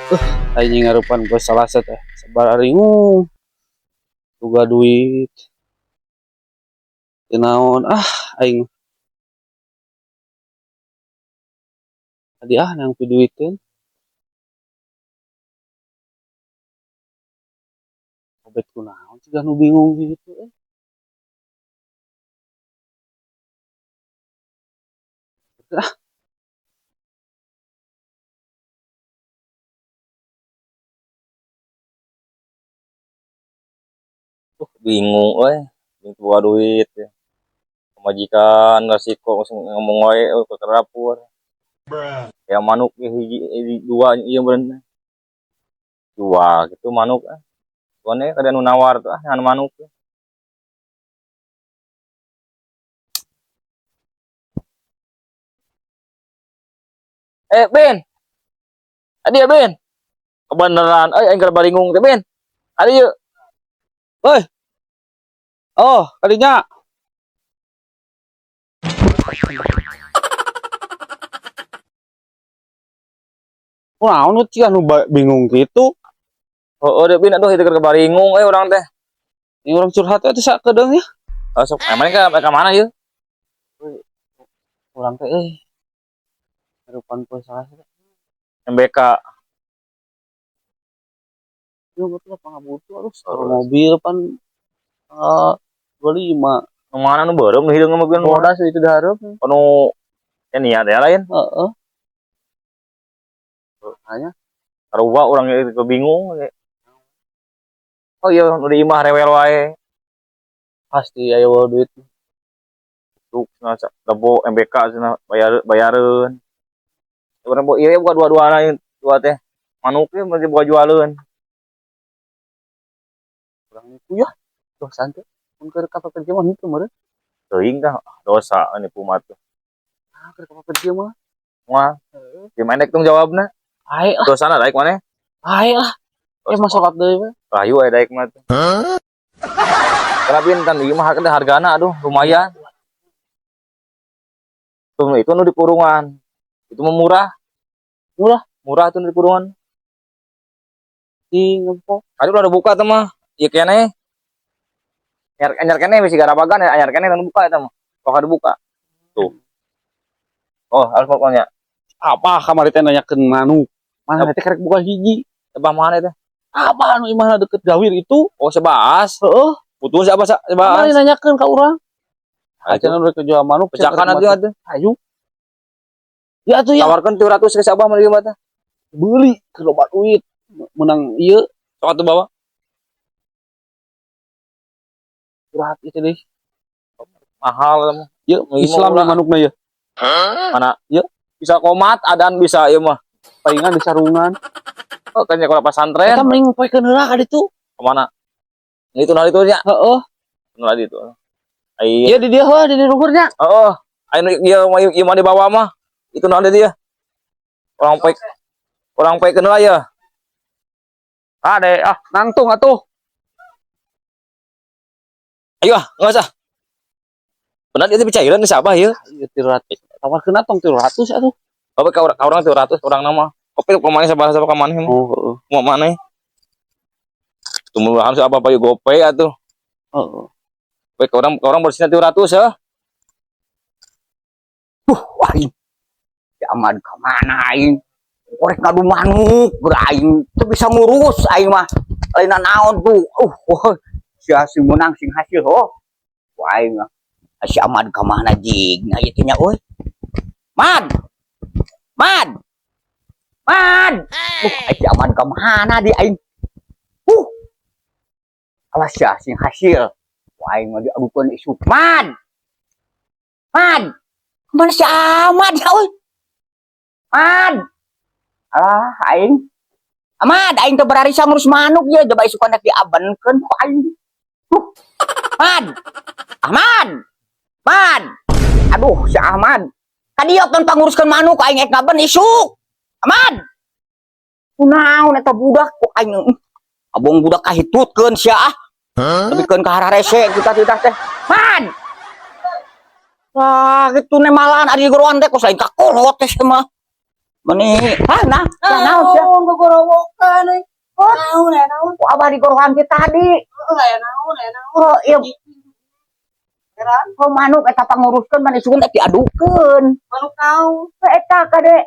Aing ngarupan gue salah satu sabar aringu tuga duit naon aing tadi yang duitkeun obet kunaon ciga nu bingung gitu ah Bingung euy, tua duit ya. Pemajikan resiko ngomong wae ke kerapur. Ya manuk hiji dua ieu bener. Dua gitu manuk Soalnya kada nu nawar tuh ngan manuk. Ben, adi ya Ben. Kebeneran aing keur baringung teh Ben. Adi yeuh. oi oh kadinya kunaon nu ciga nu bingung gitu Oh, deh Ben aduh itu keur baringung urang teh. ini orang curhat itu sakedeung ya Sok emang ka mana yeuh? orang teh ngarupan poe salah satu MBK. ya betul pangabutuh harus mobil pan 25 Nu mana nu beureum nu hideung mah Ben. bodas itu dahareup Anu niat ya lain. heeh hanya Karua urang itu bingung. Oh iya nu di imah rewel wae. pasti aya duit Tuh lebo MBK cenah bayareun. Sebenarnya iya buka dua-duana dua teh. Manuknya masih buka jualan. orang itu ya tuh santai mun keur ka kerja mah itu meureun Teuing tah dosa nipu mah tuh. keur ka kerja mah Moal gimana tong jawabna? ae lah Dosana daek maneh? ae lah mah salat deui mah Rahayu aya daek mah tuh. Tapi kan ieu mah hargana aduh lumayan. Tuh itu nu di kurungan. Itu mah murah. Murah tuh di kurungan. di ngempok Aduh udah buka tuh mah. Ieu keneh. Anyar keneh bisi garabagan ya anyar keneh buka eta mah. Kok kada buka. Tuh. Oh, harus pokoknya. apa kamari teh nanyakeun manuk mana teh karek buka hiji Tebah mana teh? apa anu imahna deket gawir itu Oh, sebaas. heeh Putus apa kamari sebaas? nanyakeun ka urang Ayo. acan udah kejual manuk Pecakan atuh atuh. ayo ya tuh ya Tawarkan 700 ke sabah mah ieu mah teh. beli ke loba duit menang ieu Sok atuh bawa. curhat itu deh Mahal mah. ya Islam murah. manukna ya Mana? Ya. Bisa komat adan bisa ieu mah. palingan di sarungan Oh, kan kalau pesantren. kita mending poekeun heula ka ditu Kemana? Itu nal itu nya. heeh Nal itu. Ai. ieu di dieu heuh di luhurnya Oh, anu ieu mah di bawah mah. Itu nal dia. Orang poek kenal ya. ade nangtung atuh Ayo enggak usah. Benar itu cairan di Sabah ya. ieu 300 tawarkeun atong 300 atuh Bapak ka orang 200 orang nama. Kopi ke mana Sabah ka maneh mah. oh heeh Mau maneh. Tumuhan apa payu gope atuh. heeh Baik orang bersihnya 200 ya. Wah, zaman ke mana aing? Korek ngadu manuk, aing teu bisa ngurus aing mah. Lain naon tuh. Sia sing menang sing hasil Wah, aing mah. Si Ahmad ka mana jigna ieu teh nya euy. Mad. Mad. Mad. Si Ahmad ka mana di aing? Alah sia sing hasil. Wah, aing mah diadukeun isu. Mad. Mad. Mana si Ahmad ya euy? Mad. Alah aing. Ahmad aing teh berarisa ngurus manuk ya coba isu kandak diabenkeun ku aing. Mad. Ahmad. Mad. Aduh si Ahmad. Kadieu kan panguruskeun manuk aing ek ngaben isu. Ahmad. Kunaon eta budak ku aing. Abong budak kahitutkeun sia ah. Lebihkeun ka hararese kita teh. Mad. Wah, gitu nemalan ari goroan teh kos lain kakolot teh mah. Meni, nah naon sia? Gogorowokan euy. Naon. Ku abah digorohan ti tadi. Aya naon. Oh, ieu Heran, manuk eta panguruskeun mani sugun teh diadukeun. manuk naon. Eta kade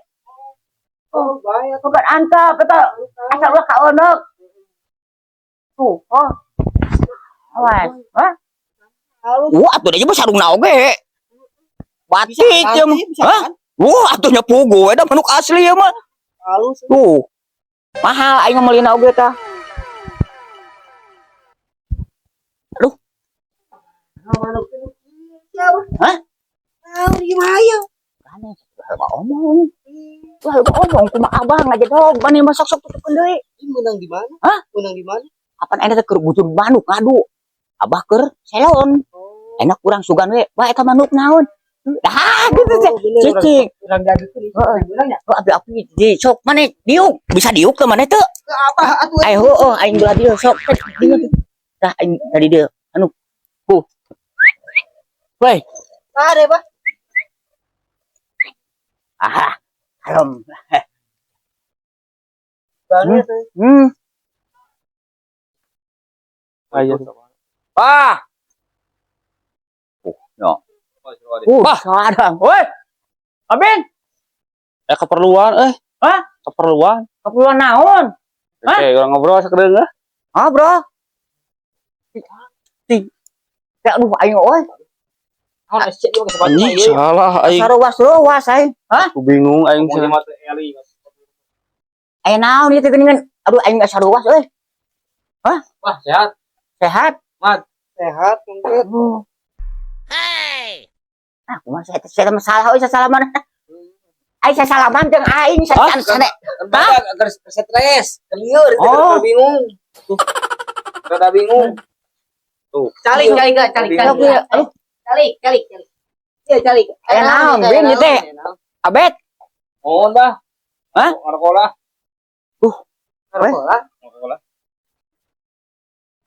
Oh, bahaya tuh. bukan antap eta asal ulah kaeuneuk. Tuh, oh. Awas, hah? Halus. Atuh deui mah sarungna oge. Batik ieu mah. Hah? Atuhnya pugu we da manuk asli ieu mah. Halus. Tuh. Mahal aing meulina oge tah. Aduh, Manuk itu siapa? hah? Naon gimana? Aneh, omong. Wah, omong kumaha abah ngajedog bani masak sok tutukeun deui. Ini menang di mana? Hah? Menang di mana? Apan ente teh keur bujur manuk ngadu. Abah keur selon. Enak kurang sugan we. Wah, eta manuk naon? Dah, gitu teh. Cicing. Urang jadi tuh. Bilangnya. Oh, api di sok mana diuk. Bisa diuk ke mana teu? Ke apa atuh? Ayo, aing belah dieu sok. Dieu tuh. Dah aing tadi dia. Anu. Weh. Ada, Pak. Ah. Kalem. Banget tuh. Ayo. Ah. No. Sadang. Woi. Abin, Keperluan Hah? Keperluan. keperluan naon? Hah? Oke, orang ngobrol sakedeung lah. Ah, bro. Ya aduh aing euy. Anjing salah aing. Saruwas aing. Hah? Aku bingung aing cenah. Aya naon ieu teh geuningan? Aduh aing gak saruwas euy. Wah, sehat. Sehat. Sehat mungkin. Ah, kumaha saya masalah euy sasalaman. Aing sasalaman jeung aing sane. Agak stres. Lieur Oh. bingung. Rada bingung. Tuh. Calik. Aduh, Calik. Iya, calik. Aya naon, Bin, ieu teh? Abet. Mohon, Bah. Hah? Ngarkola. Ngarkola.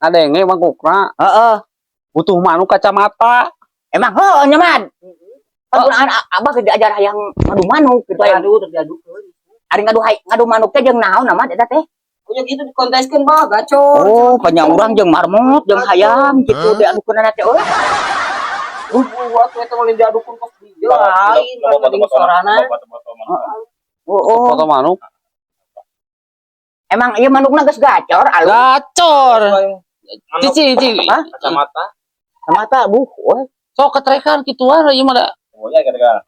Adenge mangkukna Heeh. butuh manuk kacamata. Emang heuh nya man. Panggunaan abah keur diajar hayang ngadu manuk gitu aya. Terjadu. Ari ngadu manuk teh jeung naon nama eta teh? Punya gitu dikonteskeun Bah, gacor. Oh, banyak urang jeung marmut jeung hayam gitu diadukeun teh euy. Waktu itu mau diadukun pas dia lain kan di sorana. Oh. Foto manuk. Emang ieu manukna geus gacor alus. Gacor. Cici. Hah? Kacamata. Mata buh, euy. Sok ketrekan kituan ieu mah da. Pokoknya kata-kata.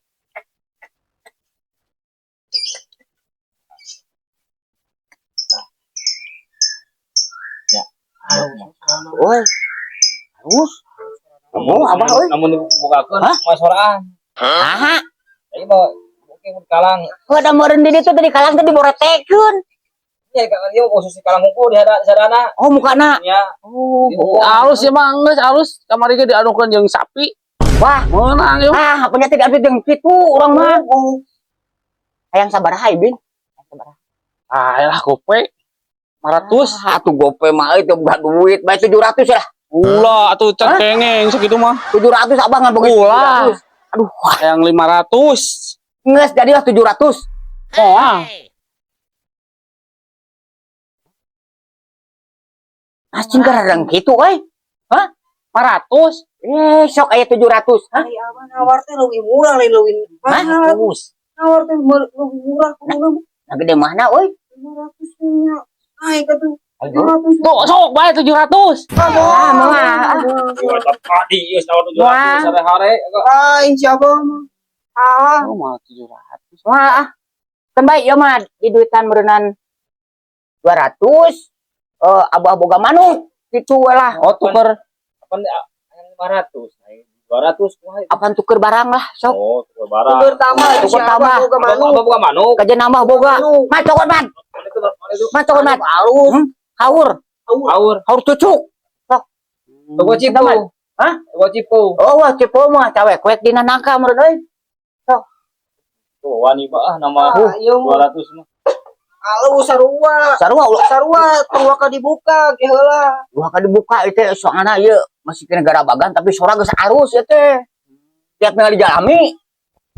Euy. Alus. Oh, abah euy. Namun dibukakeun Hah? moal soraan. Aha. Jadi mau mungkin kalang. Heuh da meureun di ditu tadi kalang teh diboretekeun. Ya kan dia khusus kalang hukum di sadana. Oh, mukana. Ya. Oh, Alus ya mah geus alus kamari ge diadukeun jeung sapi. wah. Meunang yeuh. Ah, punya tidak ada jeung kitu urang mah. Hayang sabaraha Ibin? Ah, elah gope. 500. Ah, atuh gope mah euy teu boga duit, bae 700 lah. Ulah atuh can kengeng sakitu mah. 700 abang ngan boga Ulah. 700. Aduh, wah, Yang 500. geus jadilah 700. Oh, Asing karang kitu euy. 500. Sok aya 700. Hah? Ai abang nawar teh leuwih murah lain leuwih mahal. Nawar teh leuwih murah kumaha Nah, gede mana euy? 500 nya. Naik atuh. 700. Tuh, sok bae 700. Ah, mah. Jual tadi ieu tahun Wah. 700 sare-hare. Ah, insyaallah mah. Ah, Oh, mah 700. Wah. Kan bae ieu mah di duitan meureunnan 200. Abu-abu boga manuk kitu we lah. Oh, tuker. Apa 500? 200 kumaha? Apaan tuker barang lah, sok. Oh, tuker barang. tuker tambah. Tuker tambah. Boga manuk. Apa bukan manuk? Kajian nambah boga. Mas cokot man. Mana itu? Mana itu? Mas cokot man. Haur. Aur. Haur cucuk. Toko cipu. Hah? Toko cipu. Oh, wah cipo mah cawek kuek dina nangka meureun euy. Tuh, wani bah nama Ah, ieu mah 200 mah. alu sarua. Sarua ulah Sarua tong waka dibuka ge heula. ulah ka dibuka ieu teh soalna ieu masih ke negara bagan tapi sora geus alus ieu teh. Tiap ningali jalami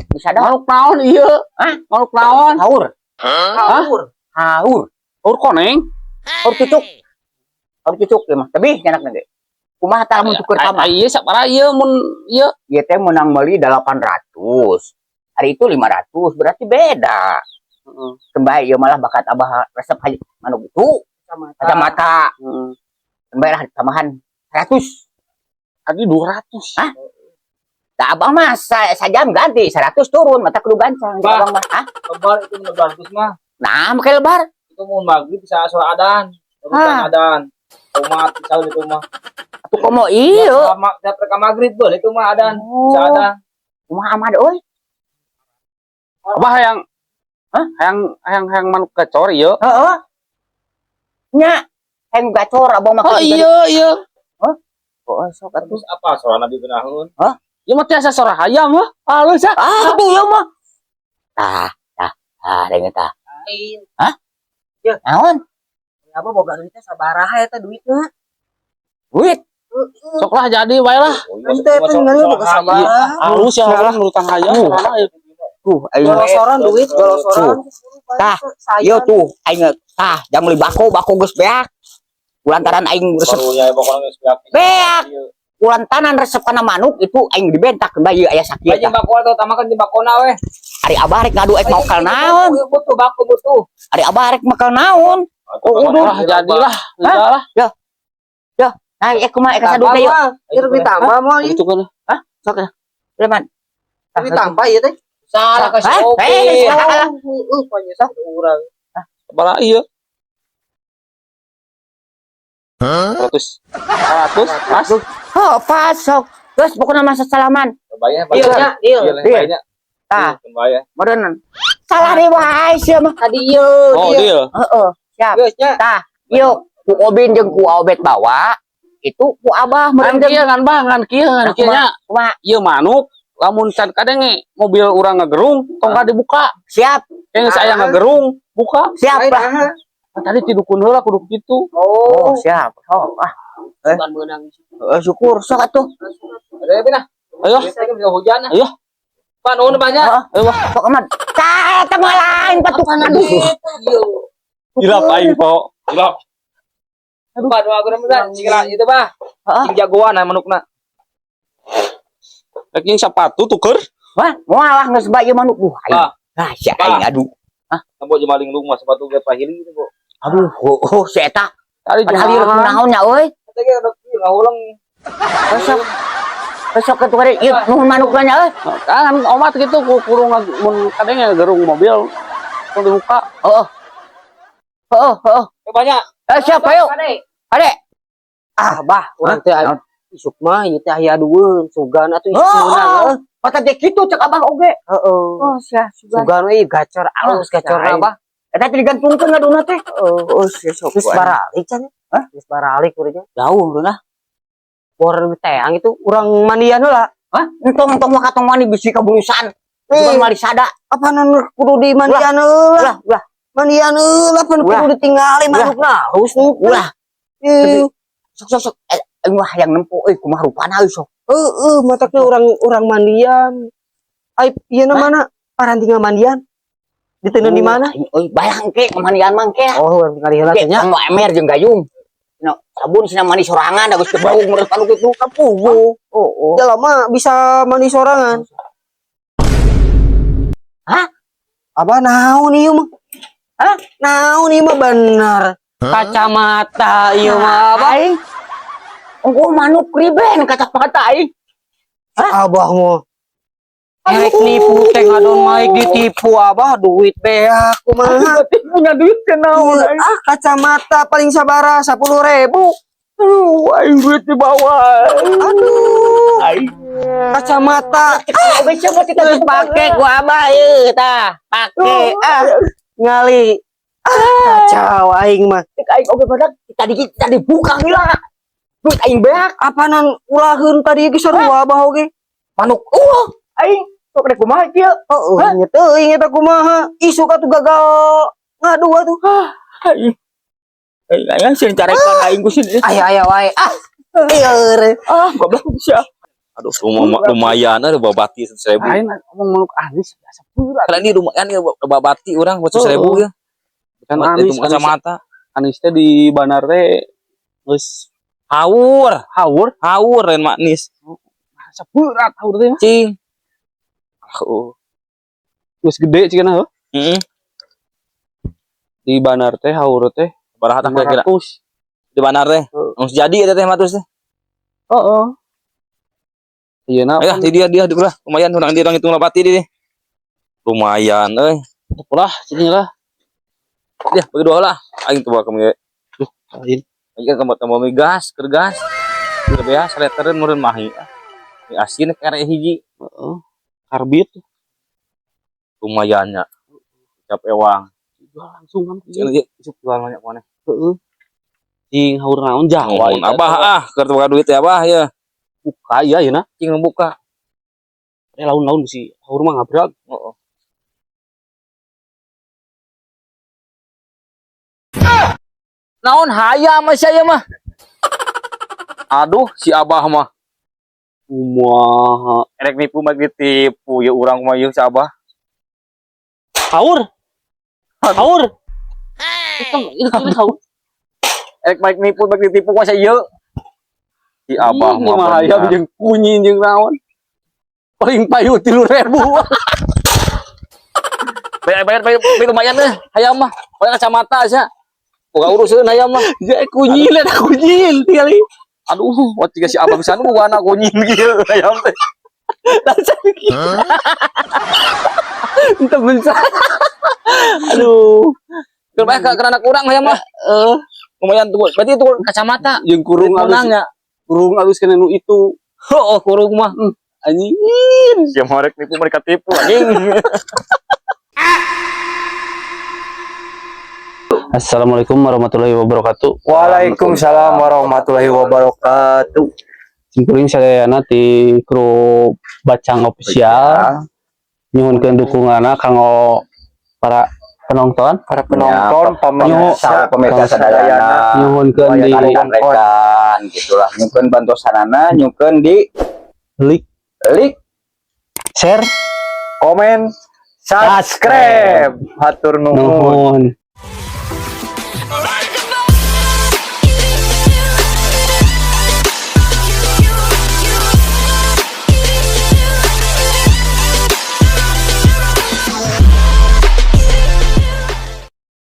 bisa dah Manuk naon ieu? Hah? Manuk naon? haur. Haur. Haur. Haur koneng. Haur cucuk. Haur cucuk ya mah. Tapi enak nanti. Kumaha tah mun tuker ka mah? Ieu sabaraha ieu mun ieu? Ieu teh menang beli 800. Hari itu 500, berarti beda. Kembali ieu malah bakat abah resep haji manuk itu. Kacamata. Kembali lah tambahan 100. Tadi 200. Hah? Nah, abang mah sajam ganti 100 turun mata kudu gancang abang mah. Hah? Lebar itu 200 mah. Nah, make lebar. Itu mau maghrib bisa asal adan. Urusan adan. Umat bisa itu mah. Atuh komo ieu. Tiap reka maghrib boleh itu mah adan. Bisa adan. Kumaha amad euy? Abah hayang manuk gacor ieu. Heeh. Nya, heng gacor abang mah. Oh iya. Oh, sok atuh. Terus apa soal Nabi benaheun? Ieu mah tiasa sorah hayam mah. Halus ah. Aduh ya mah. Dengen tah. Lain. Naon? Apa boga duitnya sabaraha eta duitnya? Duit. Sok lah jadi bae lah. Ente teh ngali boga sabaraha. Halus ya orang nurutan hayam sorana ieu. Tuh, aing Golosoran duit, golosoran. Tah, ieu tuh aing tah jang meuli bako geus beak. Kulantaran aing resep Barunya pokoknya geus beak. Kulantaran resep kana manuk itu aing dibentak bae aya sakieu Bae jeung tah. bako atau tamakan jeung bakona we. Ari abah rek ngadu ek maukal naon? Butuh bako butuh. Ari abah rek makal naon? Udah jadilah. Udah lah. Nah, ek kumaha ek saduka yeuh. Ieu ditambah moal ieu. Itu kan. Sok ya. Leman. Ditambah ieu teh. Salah kasih Hah? kopi. Salah. Panyesah urang. Sabaraha ieu? 100. 100. Pas. Oh, pas sok. Geus pokona masa salaman. Bayar Deal nya, deal. Bayarnya. Tah, Bayar. modern. Salah deh wae sia mah. Tadi ieu. Oh, deal. Heeh, siap. Geus nya. Tah, yuk ku Obin jeung ku Obet bawa itu ku Abah Ngan meureun kieu ngan bah ngan kieu nya. kumaha? Ieu manuk lamun can kadenge mobil urang ngagerung tong ka dibuka. Siap, Yang saya ngagerung buka. siap Lain lah. aha. Tadi tidukun heula kudu kitu. Oh, siap. Oh, Bukan menang. syukur sok atuh. Ada pinah. Ayo. Saya bisa hujan. Ayo. Pak nuhun banyak. Ayo bah. Sok aman. Tah, eta mah lain patukan aduh. Hilap aing po. Hilap. Pak doa aku nama cingla itu bah. Heeh. Cing jagoan manukna. Rek sepatu tuker. Wah, moalah geus bae manuk. Aing. Bah. Nah, si aing aduh. Nampo jemaling lu mas sepatu ge pahili itu, Bu. Aduh, si eta. Tadi Padahal ieu naon nya euy. Eta ge udah ngahulang. Besok. Besok ke tukar ieu nuhun manukna nya euy. kan omat gitu kurung mun kadenge gerung mobil tong dibuka. Heeh. Heeh. Banyak. Siap ayo. Ade. Bah, urang teh isuk mah ieu teh aya adueun, sugan atuh isuk Oh, meunang. kata dia gitu cek abang oge. Heeh. Oh, sia, Sugan we gacor alus gacorna bah. Eta teh digantungkeun ngaduna teh. Oh, sia sok. Geus baralik can. Hah? Geus baralik urang. Jauh beunah. Bor teang itu urang mandian heula. Hah? Entong mah katong mani bisi kabulusan. Bukan malisada. Apa nu kudu di mandian heula? Ulah. Mandian heula pan Ulah. kudu ditinggali manukna. Haus nu. Ulah. Sok. Wah, yang nempo euy kumaha rupana euy sok. Matakna urang mandian. Ai ieu mana parantingan mandian? Diteuneuh di mana? Euy, bayang ke kemanian mah ke. Oh, urang tinggal heula teh nya. Mau emer jeung gayung. No, sabun sina mani sorangan da geus kebaung meureuh manuk itu kapugu. Oh. Jalma bisa mandi sorangan. Hah? Abah naon ieu mah? Hah? Naon ieu mah bener. Kacamata ieu mah abah. Aing. Engko manuk riben kacamata aing. Abah mah. Naik nipu teh ngadon maik ditipu abah duit beak kumaha. Punya duit kenaon aing. Kacamata paling sabaraha 10.000. Aduh, aing duit di bawah. Aduh. Aing. Kacamata Oge coba kita geus pake ku abah ieu tah. Pake ngali. Kacau aing mah. aing oge badak kita dibuka heula. Duit aing beak Apa nan ulaheun tadi ge sarua abah oge. manuk. Aing sok rek kumaha kieu? Heeh, nya teuing eta kumaha. Isu atuh gagal ngadu atuh. Aing. Aing sieun carekan aing ku sini. Aya wae. Lieur. Goblok bisa. Aduh, lumayan ada babati 1.000. Lain ngomong manuk anis biasa berat. Karena ini lumayan ya babati orang buat 1.000 ya. Kan Anis anis kacamata. anis teh di Banar teh geus Haur haur lain manis. asa berat haur teh mah. Cing. Oh. Geus gede cenah heuh. Heeh. Di Banar teh haur teh Baraha tak kira-kira 500. di Banar teh. Geus jadi eta teh matus teh. Heeh. Iya na. Aya di dia lah. Lumayan urang di urang hitung babati di. Lumayan euy. Ulah cenah lah. Dia bagi dua lah. Aing tuh kami. Lain. Aing tambah gas, keur gas. Keur beas letereun meureun mahi. Ini asin kere hiji. Heeh. Karbit Lumayan nya. Cap ewang. jual langsung kan. Cenah ieu isuk jual banyak mana. Heeh. Cing haur naon Jawa Ngomong abah keur tuker duit ya abah ya. buka ya na. Cing membuka. Laun-laun si haur mah ngabrak. Heeh. Naon hayam mah saya mah. Aduh si abah mah. Kumaha Erek nipu mah ditipu ya urang mah ieu si abah. haur. Haur. Itu haur. Erek baik nipu mah ditipu mah ieu. Si abah Ini mah mah hayam jeung kunyi jeung naon. Paling payu 3.000. bayar lumayan deh hayam mah. Bayar kacamata aja. Boga urusan hayam mah. Ya kunyi lah kunyi kali. Aduh, waktu si abah bisa nu anak kunying kieu hayam teh. Entah bencar. Aduh. Keur bae ka anak urang hayam mah. Lumayan tuh. Berarti itu kacamata. Jeung kurung Menangnya. alus kana nu itu. Oh, kurung mah. Anjing. Ya mereka nipu mereka tipu anjing. Assalamualaikum warahmatullahi wabarakatuh. Waalaikumsalam warahmatullahi wabarakatuh. Simpuling saya di kru Bacang Official. Nyuhunkeun dukunganna kanggo para penonton, pemirsa sadayana nyuhunkeun di rekan gitulah nyukeun bantu sarana nyukeun di like, share Komen, subscribe, hatur nuhun. nuhun.